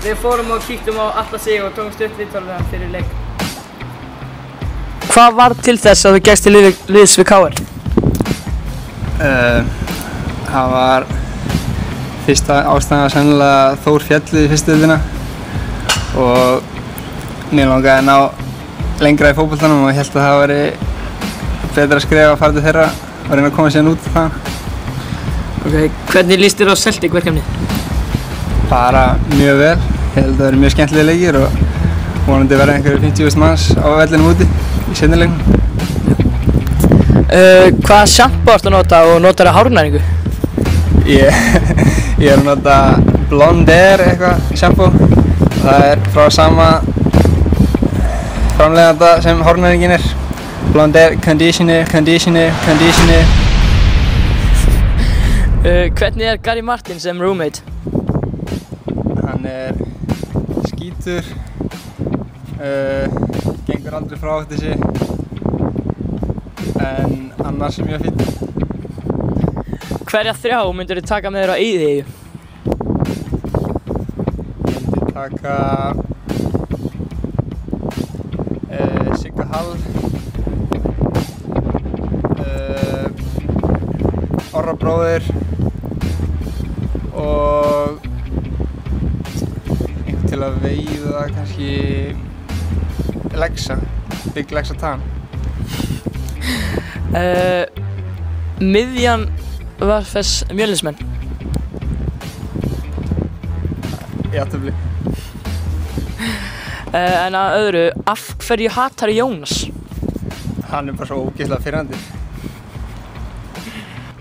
Við fórum og kíktum á Atla Sig og tókum stutt viðtal fyrir leik. Hvað var til þess að þú gekkst til liðs við KR? Það var fyrsta ástæðan sennilega Þór fjallið í fyrstu deildina og mér langaði að ná lengra í fótboltanum og ég held að það væri betra að skrifa að fara til þeirra og reyna að koma síðan út þaðan. Ok, hvernig líst þér á Celtic verkefnið? Bara mjög vel. Ég held að það verið mjög skemmtilegir leikir og vonandi verða einhverjir 50.000 manns á vellinum úti í seinni leiknum. Hvaða sjampo ertu að nota og notar það hárnæringu? Ég er að nota Blonde Air eitthvað sjampo. Það er frá sama framleiðanda sem hárnæringin er. Blonde Air Conditioner. Hvernig er Gary Martin sem roommate? Hann er skítur, gengur aldrei frá þessi, en annars er mjög fínn. Hverja þrjá myndir þú taka með þér á Eyðieyju? Ég myndi taka Sigga Hall, Orra bróðir og einhvern til að veiða kannski Lexa, Big Lexa Tan. Miðjan VFS Mjölnismenn? Jafntefli. En að öðru, af hverju hatar Jónas? Hann er bara svo ógeðslega pirrandi.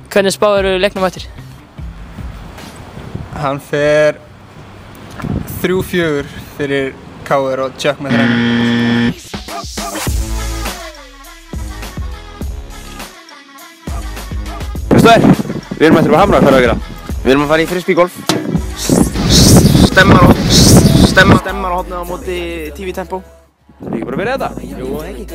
Hvernig spáirðu leiknum eftir? Hann fer 3-4 fyrir KR og Chuck með þrennu. Veistu það? Við erum eftir að hamra, hvað er að gera? Við erum að fara í frisbeegolf. Stemmar á hotnið á móti TV Tempo. Það er ekki bara að vera þetta? Jú, ekki.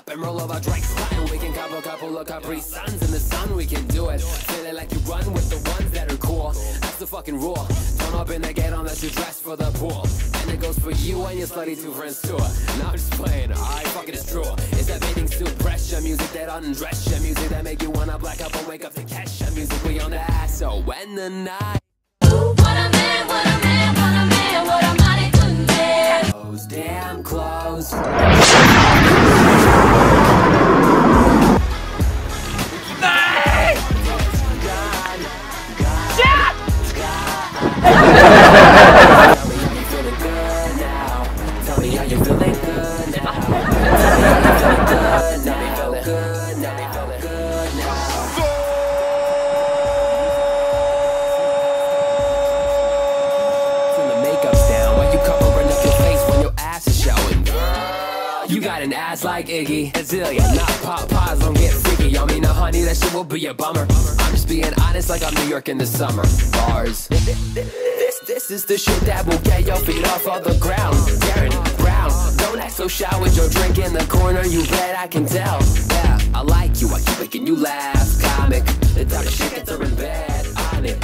And roll over drinks, and we can couple of Capri Suns in the sun. We can do it, feeling like you run with the ones that are cool. That's the fucking rule. Turn up in the ghetto that you dress for the pool, and it goes for you and your slutty two friends too. Now I'm just playing, alright, fuck it, it's true. It's that bathing suit pressure music that undress you, music that make you wanna black up and wake up to catch you, music we on the ass. So when the night. What a man, what a man, what a man, what a mighty good man. Those damn clothes. You got an ass like Iggy Azalea, not Popeyes, don't get freaky. I mean, honey, that shit will be a bummer. I'm just being honest like I'm New York in the summer. Bars. This is the shit that will get your feet off of the ground. Darren Brown, don't act so shy with your drink in the corner, you bet I can tell. Yeah, I like you, I keep making you laugh. Comic, the type of shit gets her in bed, on it.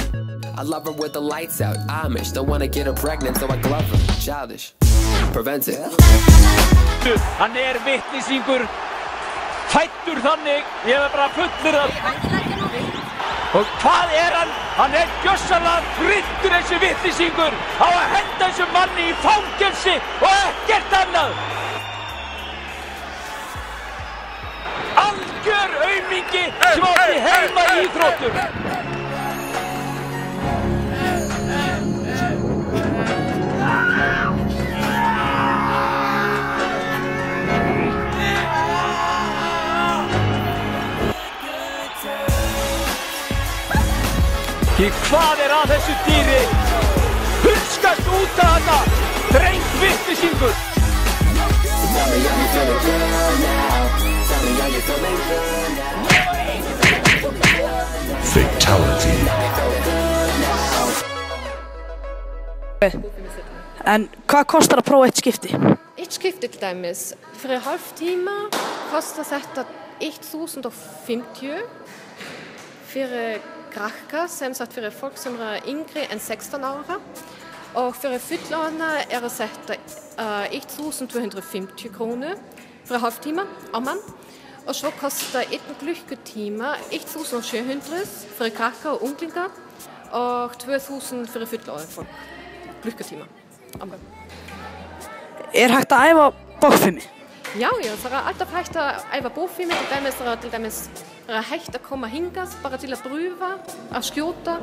I love her with the lights out, Amish. Don't wanna get her pregnant, so I glove her. Childish. Prevent it. Hann vitnisyngur, fæddur þannig, ég bara fullir það. Og hvað hann? Hann gjörsamlega trylltur þessi vitnisyngur á að henda þessum manni í fangelsi og ekkert annað. Algjör aumingi sem átti heima í íþróttum. Hvað að þessu dýri? Hulskast út af hana, drengt vitnisyngur. Fatality. En hvað kostar að prófa eitt skipti? Eitt skipti til dæmis, fyrir hálftíma kostar þetta 1050 fyrir krakka, sem sagt fyrir folk som yngre enn 16 år. Og fyrir fullorðna þetta 1250 kroner for halvtime om man. Og så koster en klukketíma 1700 for krakka og unglingar og 2000 for fullorðna folk. Klukketíma om man. Hægt að æfa bogfimi? Já, það alltaf hægt að æfa bogfimi, til dæmis hægt að koma hingað bara til að prøfa að skjóta.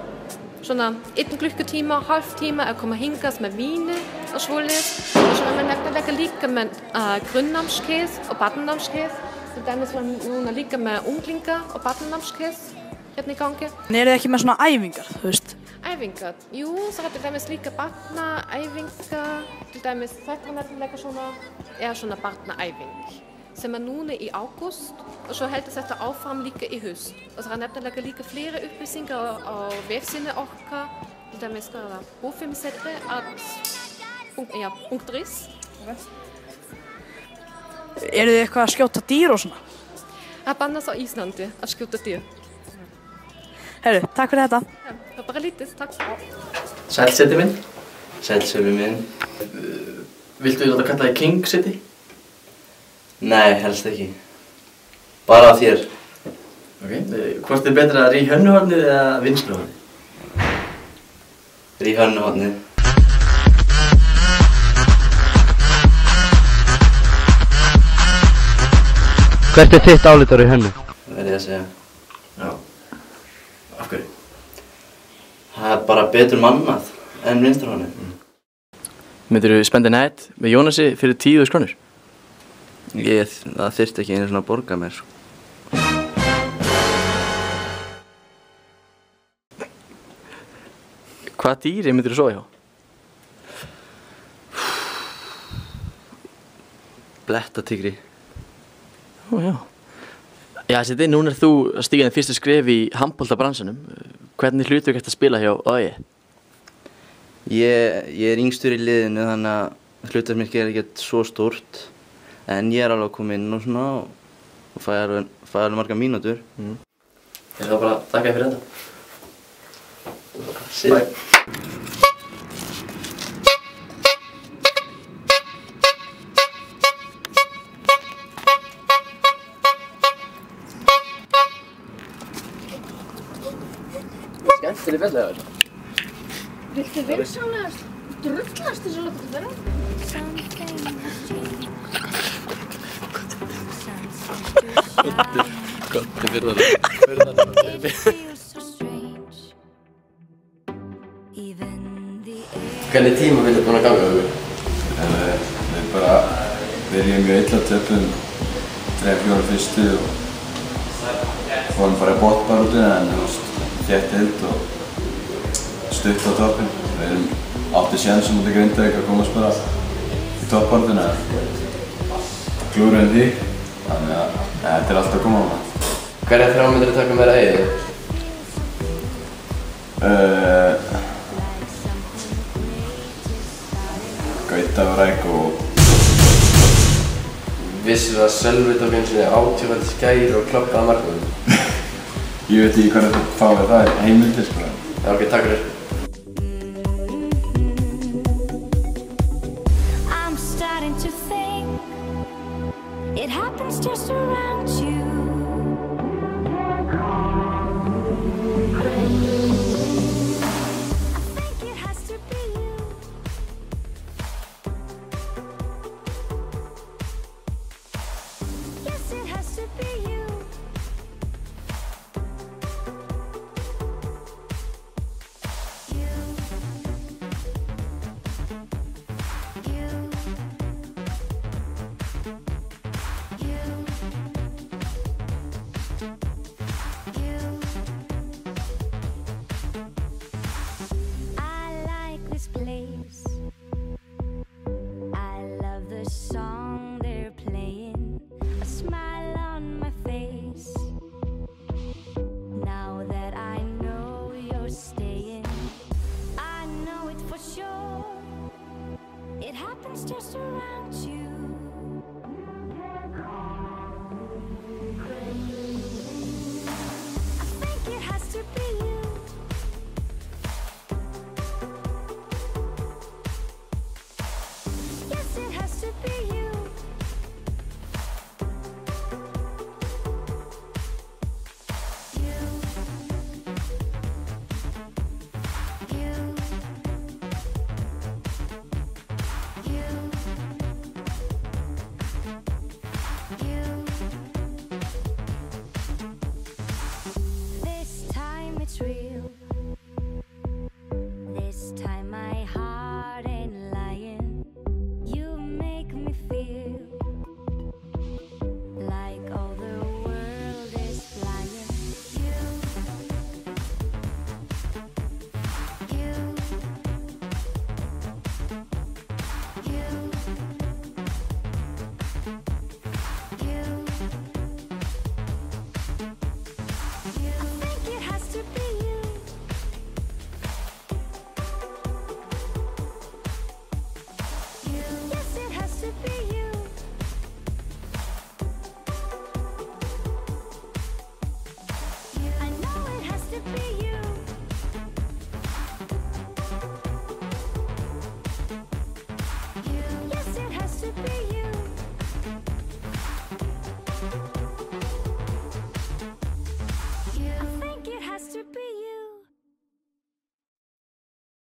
Svona 1 klukkutíma, hálftíma að koma hingað með víni og svoleiðis. Og svo er nefnilega líka með grunnnámskeið og barnanámskeið. Til dæmis var núna líka með unglinga og barnanámskeið hérna í gangi. En þið ekki með svona æfingar, þú veist? Æfingar? Jú, það til dæmis líka barnaæfingar. Til dæmis þetta nefnilega svona barnaæfing sem núna í ágúst og svo heldur þetta áfram líka í haust. Og það nefnilega líka flere upplýsingar á vefsíðunni okkar, til dæmis bogfimsettri.is. Þið eitthvað að skjóta dýr og svona? Það bannast á Íslandi að skjóta dýr. Herru, takk fyrir þetta. Ja, það bara lítið, takk. Sæll Seti minn. Sæll Sölvi minn. Viltu láta kalla þig King Seti? Nei, helst ekki. Bara þér. Ok, hvort betra að ríða hönnuhornið eða vinstruhornið? Ríða hönnuhornið. Hvert þitt álit á hönnu? Verð ég að segja. Já. Af hverju? Það bara betur mannað en vinstruhornið. Myndirðu spenda net með Jónasi fyrir 10.000 krónur? Það þyrfti ekki einu svona að borga mér. Hvaða dýri myndirðu sofa hjá? Blettatígri. Ó, já. Já, Seti, núna þú að stíga þinn fyrstu skref í handboltabransanum. Hvernig hlutverk ertu að spila hjá OI? Ég yngstur í liðinu þannig að hlutverk er ekkert svo stórt. En ég alveg að koma inn og svona og fæ alveg margar mínútur. Ég ætla bara að þakka þér fyrir þetta. Bye. Skemmtileg fella það. Viltu vinsamlegast drullast þessu að láta vera? Gott, fyrir það. Hvernig tíma viltu búin að ganga þau? Við bara byrjum mjög illa, töpum 3-4 fyrstu og fórum bara í botnbaráttu en þétt heild og stutt á toppinn. Við erum átti séns mútið Grindavík að komast bara í toppbaráttunni en klúruðum því, þannig að þetta er allt að koma á maður. Hverja þrjá myndirðu taka meira eigið? Gauta og Ræk og... Vissirðu að Sölvi tók einu sinni 80 skæri og kloppaði markmann? Ég veit ekki hvað þetta fáið það heimildir sko. Já, ok, takk fyrir. I'm starting to think it happens just around you. Place. I love the song.